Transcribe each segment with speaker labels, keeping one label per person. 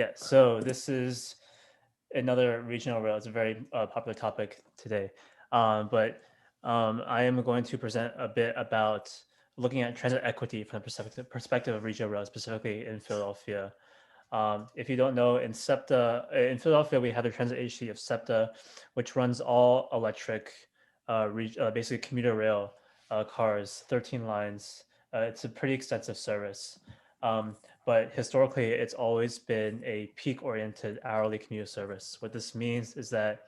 Speaker 1: Yeah, so this is another regional rail. It's a very popular topic today. But I am going to present a bit about looking at transit equity from the perspective of regional rail, specifically in Philadelphia. If you don't know, in Philadelphia, we have the transit agency of SEPTA, which runs all electric, basically commuter rail cars, 13 lines. It's a pretty extensive service. Um, but historically, it's always been a peak-oriented hourly commuter service. What this means is that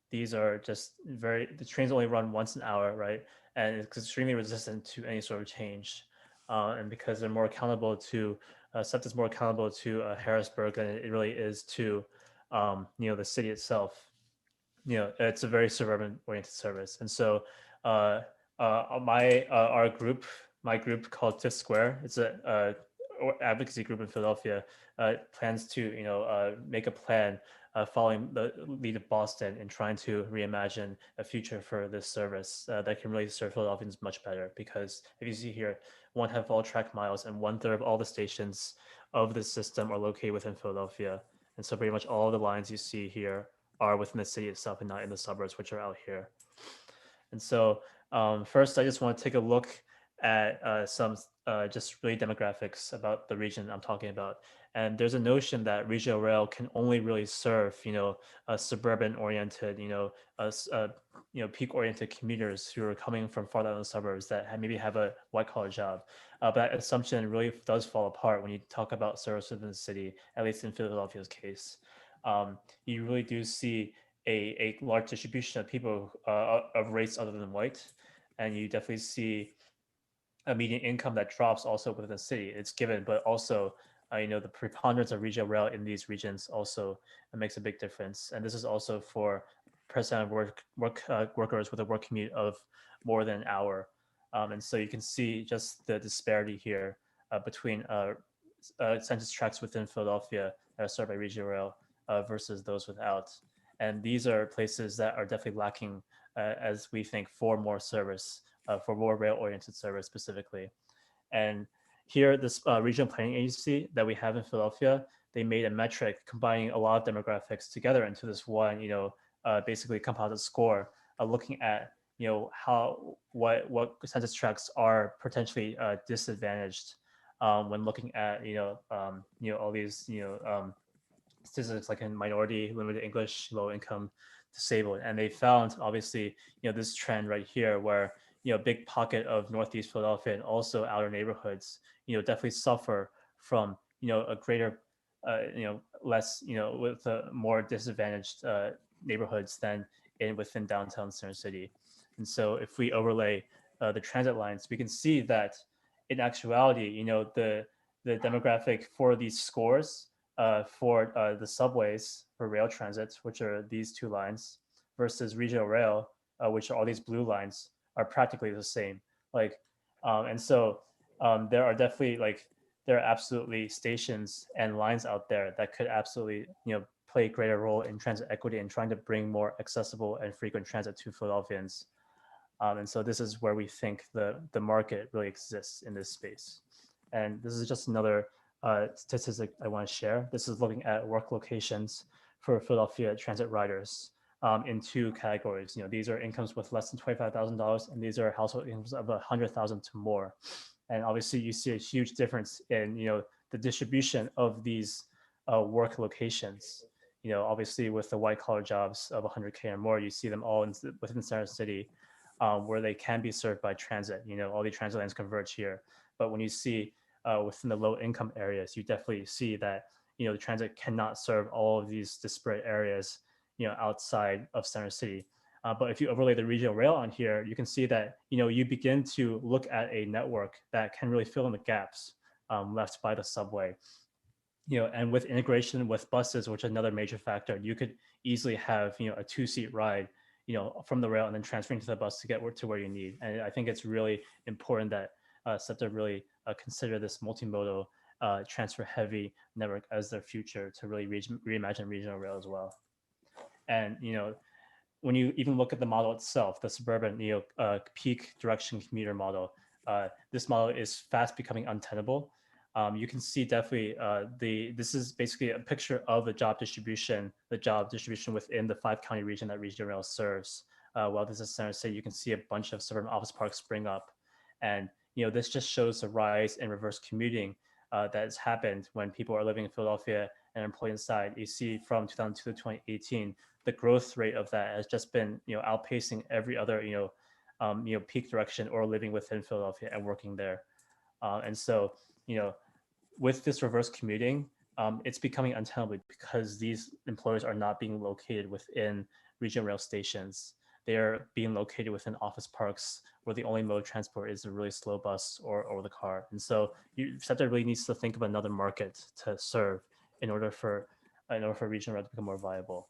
Speaker 1: these are the trains only run once an hour, right? And it's extremely resistant to any sort of change. And because they're more accountable to SEPTA is more accountable to Harrisburg than it really is to, the city itself. It's a very suburban oriented service, and so uh, our group, my group called Fifth Square, it's a advocacy group in Philadelphia, plans to make a plan following the lead of Boston and trying to reimagine a future for this service that can really serve Philadelphians much better. Because if you see here, 1/2 of all track miles and 1/3 of all the stations of the system are located within Philadelphia, and so pretty much all the lines you see here are within the city itself and not in the suburbs, which are out here. And so first, I just want to take a look at some just really demographics about the region I'm talking about. And there's a notion that regional rail can only really serve, a suburban-oriented, peak-oriented commuters who are coming from far out in the suburbs that maybe have a white-collar job. But that assumption really does fall apart when you talk about service within the city, at least in Philadelphia's case. You really do see a large distribution of people of race other than white, and you definitely see a median income that drops also within the city. It's given, but also the preponderance of regional rail in these regions also makes a big difference. And this is also for percent of workers with a work commute of more than an hour. And so you can see just the disparity here between census tracts within Philadelphia that are served by regional rail versus those without. And these are places that are definitely lacking, as we think, for more service, for more rail-oriented service specifically. And here, this regional planning agency that we have in Philadelphia, they made a metric combining a lot of demographics together into this one, basically composite score, looking at what census tracts are potentially disadvantaged when looking at all these statistics like in minority, limited English, low income, disabled, and they found obviously this trend right here where a big pocket of Northeast Philadelphia and also outer neighborhoods definitely suffer from a greater less with more disadvantaged neighborhoods than within downtown Center City. And so if we overlay the transit lines, we can see that in actuality the demographic for these scores for the subways for rail transit, which are these two lines, versus regional rail, which are all these blue lines, are practically the same. Like, and so there are definitely there are absolutely stations and lines out there that could absolutely play a greater role in transit equity and trying to bring more accessible and frequent transit to Philadelphians. And so this is where we think the market really exists in this space. And this is just another statistic I want to share. This is looking at work locations for Philadelphia transit riders in two categories. These are incomes with less than $25,000, and these are household incomes of 100,000 to more. And obviously, you see a huge difference in the distribution of these work locations. Obviously, with the white collar jobs of 100K or more, you see them all within Center City, where they can be served by transit. All the transit lines converge here. But when you see within the low income areas, you definitely see that the transit cannot serve all of these disparate areas outside of Center City. But if you overlay the regional rail on here, you can see that you begin to look at a network that can really fill in the gaps left by the subway. And with integration with buses, which is another major factor, you could easily have a 2-seat ride from the rail and then transferring to the bus to get to where you need. And I think it's really important that SEPTA really consider this multimodal transfer heavy network as their future to really reimagine regional rail as well. And when you even look at the model itself, the suburban peak direction commuter model, this model is fast becoming untenable. You can see definitely this is basically a picture of the job distribution within the 5 county region that Regional Rail serves. While this is Center City, you can see a bunch of suburban office parks spring up, and this just shows the rise in reverse commuting that has happened when people are living in Philadelphia and employed inside. You see from 2002 to 2018, the growth rate of that has just been outpacing every other peak direction or living within Philadelphia and working there. And so you know with this reverse commuting, it's becoming untenable because these employers are not being located within regional rail stations. They are being located within office parks where the only mode of transport is a really slow bus or the car. And so SEPTA really needs to think of another market to serve in order for regional rail to become more viable.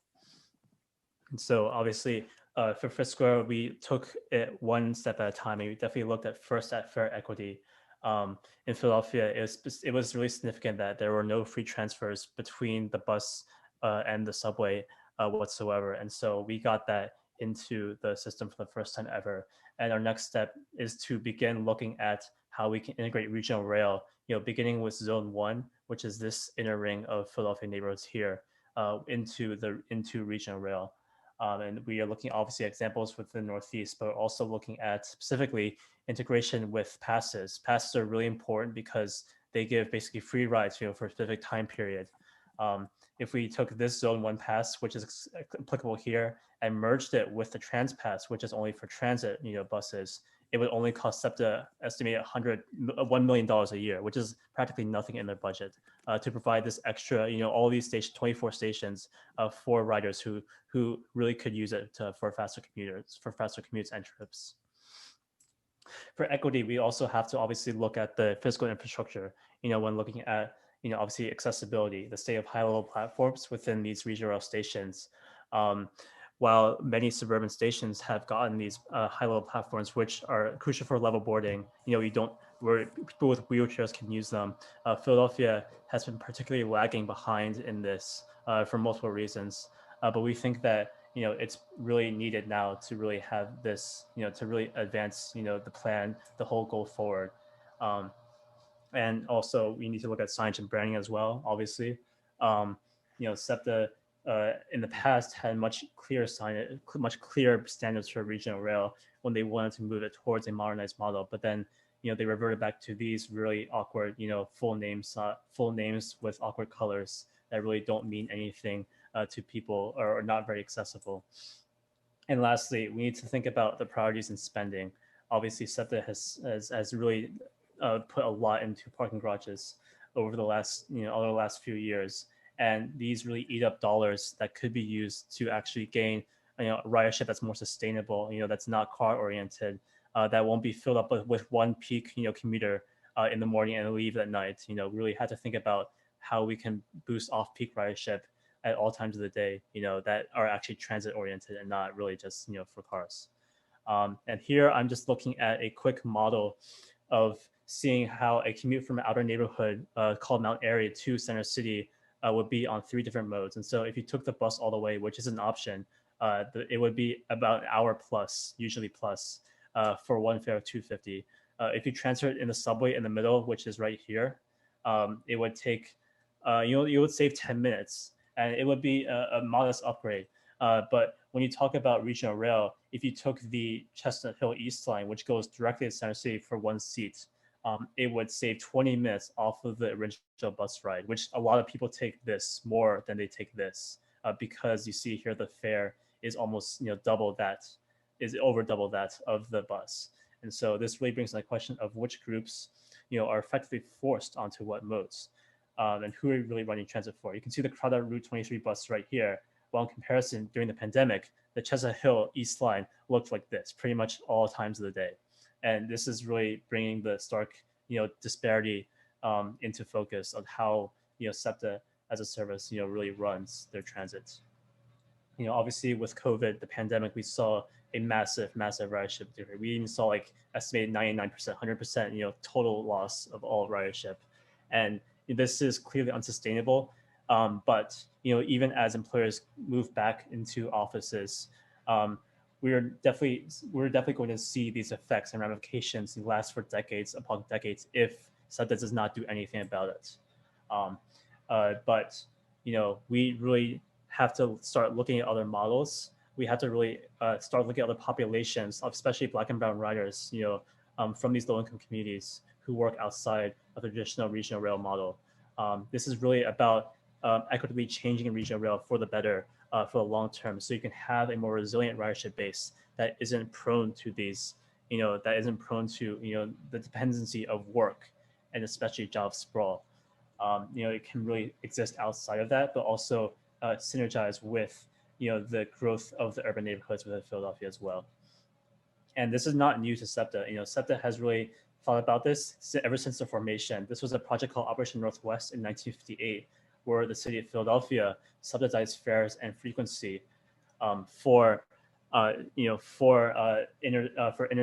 Speaker 1: And so obviously for Fisker, we took it one step at a time, and we definitely looked at first at fare equity. In Philadelphia, it was really significant that there were no free transfers between the bus and the subway whatsoever. And so we got that into the system for the first time ever. And our next step is to begin looking at how we can integrate regional rail, beginning with Zone 1, which is this inner ring of Philadelphia neighborhoods here, into regional rail. And we are looking obviously at examples within the Northeast, but also looking at specifically integration with passes. Passes are really important because they give basically free rides, for a specific time period. If we took this Zone 1 pass, which is applicable here, and merged it with the Trans Pass, which is only for transit, buses, it would only cost SEPTA estimated $1 million a year, which is practically nothing in their budget to provide this extra, all these 24 stations for riders who really could use it for faster commutes and trips. For equity, we also have to obviously look at the physical infrastructure, when looking at, obviously accessibility, the state of high-level platforms within these regional rail stations. While many suburban stations have gotten these high-level platforms, which are crucial for level boarding, where people with wheelchairs can use them. Philadelphia has been particularly lagging behind in this for multiple reasons. But we think that it's really needed now to really have this, to really advance the plan, the whole goal forward. And also we need to look at signage and branding as well, obviously. SEPTA in the past had much clearer standards for regional rail when they wanted to move it towards a modernized model. But then, they reverted back to these really awkward, full names with awkward colors that really don't mean anything to people or are not very accessible. And lastly, we need to think about the priorities in spending. Obviously, SEPTA has really put a lot into parking garages over the last few years, and these really eat up dollars that could be used to actually gain a ridership that's more sustainable, that's not car oriented, that won't be filled up with one peak commuter in the morning and leave at night. Really had to think about how we can boost off peak ridership at all times of the day, that are actually transit oriented and not really just for cars. And here I'm just looking at a quick model of seeing how a commute from an outer neighborhood called Mount Airy to Center City would be on 3 different modes. And so if you took the bus all the way, which is an option, it would be about an hour plus, usually plus, for one fare of $2.50. If you transfer it in the subway in the middle, which is right here, it would take, you would save 10 minutes, and it would be a modest upgrade. But when you talk about regional rail, if you took the Chestnut Hill East line, which goes directly to Center City for one seat, it would save 20 minutes off of the original bus ride, which a lot of people take this more than they take this because you see here the fare is almost over double that of the bus. And so this really brings in the question of which groups are effectively forced onto what modes. And who are really running transit for. You can see the crowded Route 23 bus right here. While in comparison, during the pandemic, the Chestnut Hill East line looked like this pretty much all times of the day. And this is really bringing the stark, disparity into focus of how, SEPTA as a service, really runs their transit. Obviously with COVID, the pandemic, we saw a massive ridership. We even saw like estimated 99%, 100%, total loss of all ridership. And this is clearly unsustainable. But even as employers move back into offices, we're definitely going to see these effects and ramifications last for decades upon decades if SEPTA does not do anything about it. Um, but we really have to start looking at other models. We have to really start looking at other populations, especially Black and Brown riders, from these low-income communities who work outside of the traditional regional rail model. This is really about equitably changing regional rail for the better for the long term, so you can have a more resilient ridership base that isn't prone to the dependency of work and especially job sprawl. It can really exist outside of that, but also synergize with the growth of the urban neighborhoods within Philadelphia as well. And this is not new to SEPTA. SEPTA has really thought about this ever since the formation. This was a project called Operation Northwest in 1958, where the city of Philadelphia subsidized fares and frequency for inner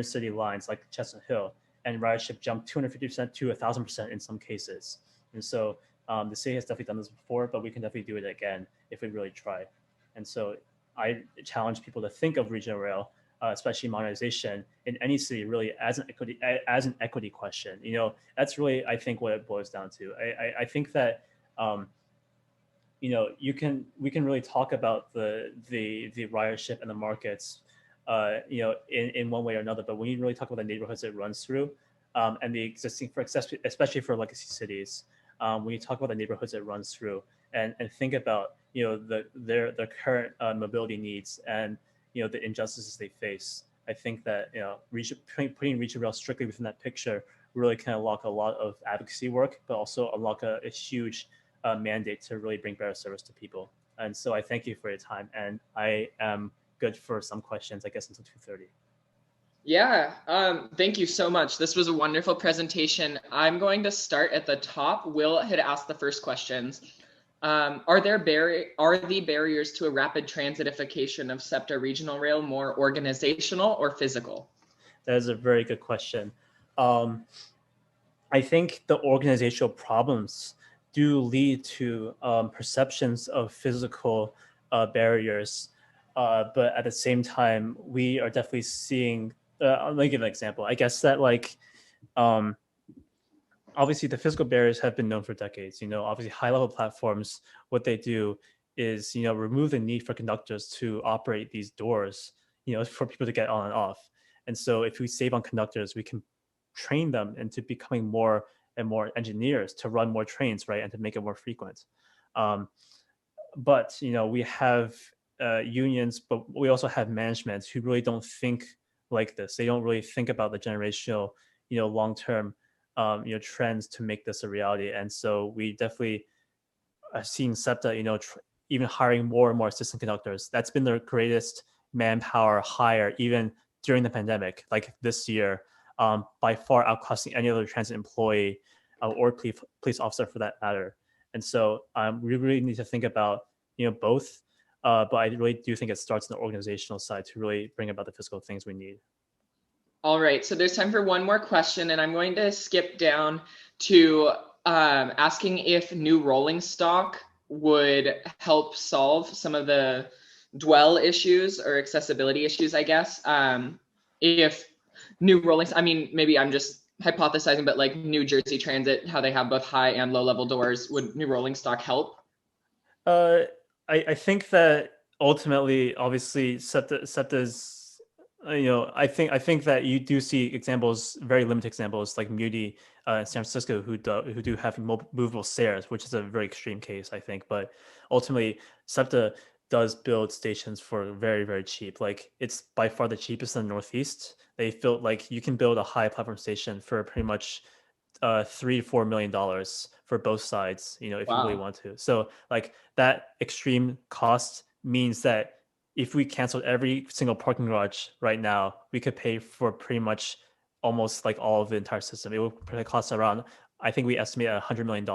Speaker 1: city lines like Chestnut Hill, and ridership jumped 250% to 1,000% in some cases. And so the city has definitely done this before, but we can definitely do it again if we really try. And so I challenge people to think of regional rail, especially modernization in any city, really as an equity question. That's really, I think, what it boils down to. I think that we can really talk about the ridership and the markets, in one way or another. But when you really talk about the neighborhoods it runs through, and the existing, especially for legacy cities, when you talk about the neighborhoods it runs through, and think about their current mobility needs and the injustices they face, I think that putting regional rail strictly within that picture really can unlock a lot of advocacy work, but also unlock a huge mandate to really bring better service to people. And so I thank you for your time, and I am good for some questions, I guess, until 2:30.
Speaker 2: Yeah, thank you so much. This was a wonderful presentation. I'm going to start at the top. Will had asked the first questions. Are the barriers to a rapid transitification of SEPTA Regional Rail more organizational or physical?
Speaker 1: That is a very good question. I think the organizational problems do lead to perceptions of physical barriers, but at the same time, we are definitely seeing. Let me give an example. I guess that obviously the physical barriers have been known for decades. Obviously high-level platforms, what they do is remove the need for conductors to operate these doors, for people to get on and off. And so if we save on conductors, we can train them into becoming more and more engineers to run more trains, right, and to make it more frequent. But we have unions, but we also have managements who really don't think like this. They don't really think about the generational, long-term, trends to make this a reality. And so we definitely are seeing SEPTA, even hiring more and more assistant conductors. That's been the greatest manpower hire, even during the pandemic, like this year, by far outcosting any other transit employee or police officer for that matter. And so we really need to think about both, but I really do think it starts on the organizational side to really bring about the physical things we need.
Speaker 2: All right, so there's time for one more question, and I'm going to skip down to asking if new rolling stock would help solve some of the dwell issues or accessibility issues, I guess. If new rolling, I mean, maybe I'm just hypothesizing, but like New Jersey Transit, how they have both high and low level doors, would new rolling stock help?
Speaker 1: I think that ultimately, obviously, SEPTA's, I think that you do see examples, very limited examples, like Muti in San Francisco, who do have movable stairs, which is a very extreme case, I think. But ultimately, SEPTA does build stations for very, very cheap. Like, it's by far the cheapest in the Northeast. They feel like you can build a high platform station for pretty much $3 to $4 million for both sides, if you really want to. So like that extreme cost means that if we canceled every single parking garage right now, we could pay for pretty much almost like all of the entire system. It would probably cost around, I think we estimate $100 million